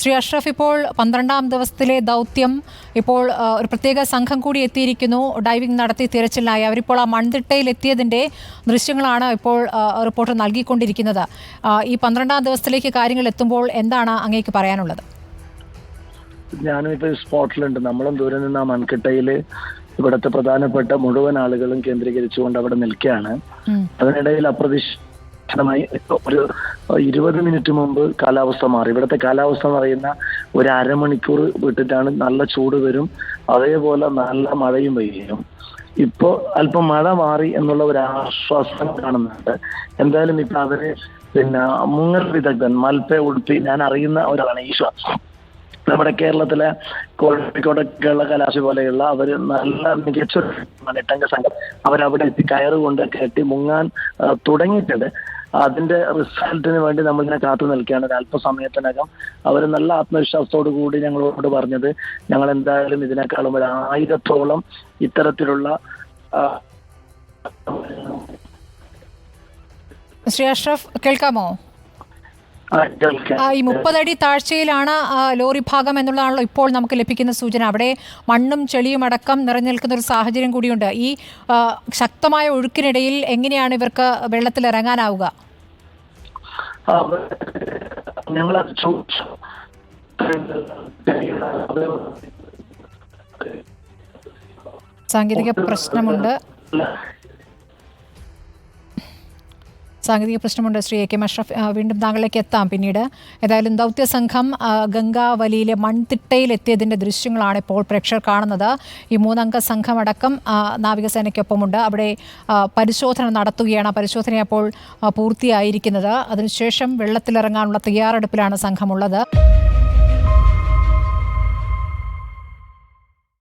ശ്രീ അഷ്റഫ്, ഇപ്പോൾ 12ാം ദിവസത്തിലെ ദൗത്യം ഇപ്പോൾ ഒരു പ്രത്യേക സംഘം കൂടി എത്തിയിരിക്കുന്നു. ഡൈവിംഗ് നടത്തി തിരച്ചിലായി അവരിപ്പോൾ ആ മൺതിട്ടയിൽ എത്തിയതിൻ്റെ ദൃശ്യങ്ങളാണ് ഇപ്പോൾ റിപ്പോർട്ടർ നൽകിക്കൊണ്ടിരിക്കുന്നത്. ഈ 12ാം ദിവസത്തിലേക്ക് കാര്യങ്ങൾ എത്തുമ്പോൾ എന്താണ് അങ്ങേക്ക് പറയാനുള്ളത്? ഞാനും ഇപ്പോൾ സ്പോട്ടിലുണ്ട്. നമ്മളും ദൂരെ നിന്ന് ആ മൺതിട്ടയിൽ ഇവിടുത്തെ പ്രധാനപ്പെട്ട മുഴുവൻ ആളുകളും കേന്ദ്രീകരിച്ചുകൊണ്ട് അവിടെ നിൽക്കുകയാണ്. അതിനിടയിൽ അപ്രതീക്ഷിതമായി ഒരു 20 മിനിറ്റ് മുമ്പ് കാലാവസ്ഥ മാറി. ഇവിടുത്തെ കാലാവസ്ഥ എന്ന് പറയുന്ന ഒരു അരമണിക്കൂർ വിട്ടിട്ടാണ് നല്ല ചൂട് വരും, അതേപോലെ നല്ല മഴയും പെയ്യും. ഇപ്പോ അല്പം മഴ മാറി എന്നുള്ള ഒരു ആശ്വാസം കാണുന്നുണ്ട്. എന്തായാലും ഇപ്പൊ അവര് മുങ്ങൽ വിദഗ്ധൻ മൽപ്പെ ഉടുപ്പി ഞാൻ അറിയുന്ന ഒരാളാണ് ഈശ്വർ. നമ്മുടെ കേരളത്തിലെ കോഴിക്കോട് കേരള കലാശ പോലെയുള്ള അവർ നല്ല മികച്ച എട്ടംഗ സംഘം അവരവിടെ എത്തി കയറുകൊണ്ട് കെട്ടി മുങ്ങാൻ തുടങ്ങിയിട്ടുണ്ട്. അതിന്റെ റിസൾട്ടിന് വേണ്ടി നമ്മളിങ്ങനെ കാത്തു നിൽക്കുകയാണ്. ഒരു അല്പസമയത്തിനകം അവർ നല്ല ആത്മവിശ്വാസത്തോടു കൂടി ഞങ്ങളോട് പറഞ്ഞത് ഞങ്ങൾ എന്തായാലും ഇതിനേക്കാളും ഒരു 1000-ഓളം ഇത്തരത്തിലുള്ള ശ്രീ അഷ്റഫ് കേൾക്കാമോ? ഈ 30 അടി താഴ്ചയിലാണ് ലോറി ഭാഗം എന്നുള്ളതാണല്ലോ ഇപ്പോൾ നമുക്ക് ലഭിക്കുന്ന സൂചന. അവിടെ മണ്ണും ചെളിയും അടക്കം നിറഞ്ഞു നിൽക്കുന്ന ഒരു സാഹചര്യം കൂടിയുണ്ട്. ഈ ശക്തമായ ഒഴുക്കിനിടയിൽ എങ്ങനെയാണ് ഇവർക്ക് വെള്ളത്തിൽ ഇറങ്ങാനാവുക? സാങ്കേതിക പ്രശ്നമുണ്ട് ശ്രീ എ കെ അഷ്റഫ്. വീണ്ടും താങ്കളിലേക്ക് എത്താം പിന്നീട്. ഏതായാലും ദൗത്യസംഘം ഗംഗാവലിയിലെ മൺതിട്ടയിൽ എത്തിയതിൻ്റെ ദൃശ്യങ്ങളാണ് ഇപ്പോൾ പ്രേക്ഷകർ കാണുന്നത്. ഈ 3 അംഗ സംഘമടക്കം നാവികസേനയ്ക്കൊപ്പമുണ്ട്. അവിടെ പരിശോധന നടത്തുകയാണ്. പരിശോധന അപ്പോൾ പൂർത്തിയായിരിക്കുന്നത്. അതിനുശേഷം വെള്ളത്തിലിറങ്ങാനുള്ള തയ്യാറെടുപ്പിലാണ് സംഘമുള്ളത്.